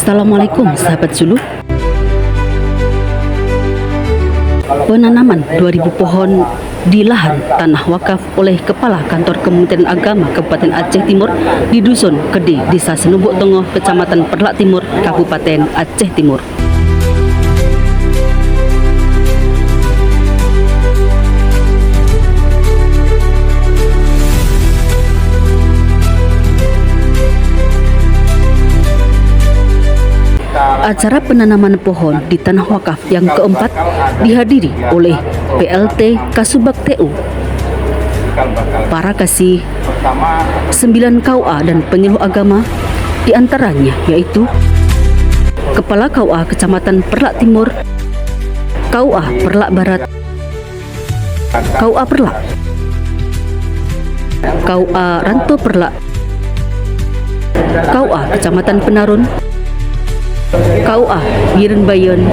Assalamualaikum sahabat Zulu. Penanaman 2000 pohon di lahan tanah wakaf oleh Kepala Kantor Kementerian Agama Kabupaten Aceh Timur di Dusun Kede, Desa Senumbuk Tongo, Kecamatan Perlak Timur, Kabupaten Aceh Timur. Acara penanaman pohon di tanah wakaf yang keempat dihadiri oleh PLT Kasubag TU, para kasih, 9 KUA dan penyuluh agama, diantaranya yaitu Kepala KUA Kecamatan Perlak Timur, KUA Perlak Barat, KUA Perlak, KUA Ranto Perlak, KUA Kecamatan Penarun, KUA Biren Bayon,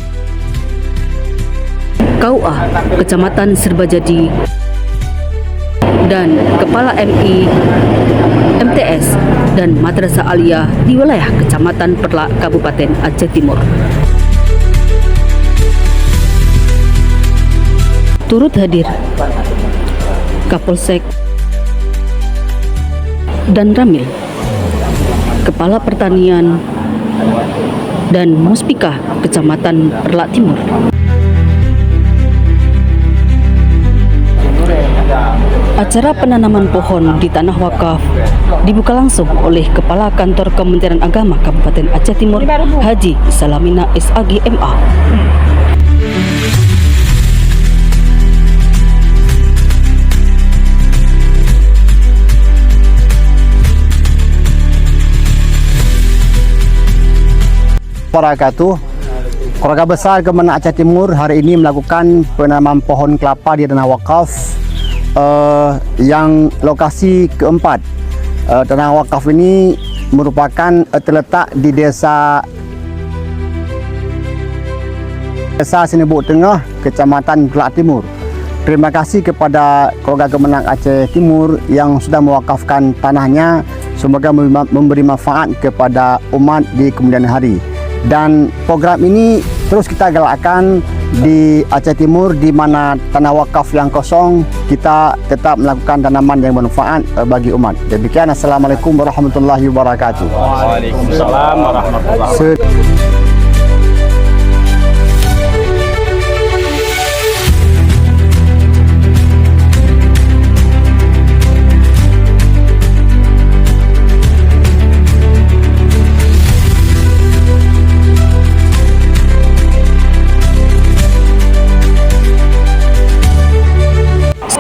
KUA Kecamatan Serbajadi, dan Kepala MI, MTS, dan Madrasah Aliyah di wilayah Kecamatan Perlak, Kabupaten Aceh Timur. Turut hadir Kapolsek dan Ramil, Kepala Pertanian, dan Muspika Kecamatan Perlak Timur. Acara penanaman pohon di tanah wakaf dibuka langsung oleh Kepala Kantor Kementerian Agama Kabupaten Aceh Timur, Haji Salamina SAG MA. Wabarakatuh. Keluarga besar Kemenang Aceh Timur hari ini melakukan penanaman pohon kelapa di tanah wakaf yang lokasi keempat. Tanah wakaf ini merupakan terletak di desa Senumbuk Tengah, Kecamatan Perlak Timur. Terima kasih kepada keluarga Kemenang Aceh Timur yang sudah mewakafkan tanahnya. Semoga memberi manfaat kepada umat di kemudian hari. Dan program ini terus kita galakkan di Aceh Timur, di mana tanah wakaf yang kosong kita tetap melakukan tanaman yang bermanfaat bagi umat. Demikian, Assalamualaikum warahmatullahi wabarakatuh. Waalaikumsalam warahmatullahi wabarakatuh.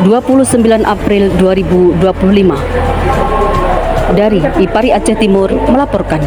(29 April 2025) dari IPARI Aceh Timur melaporkan.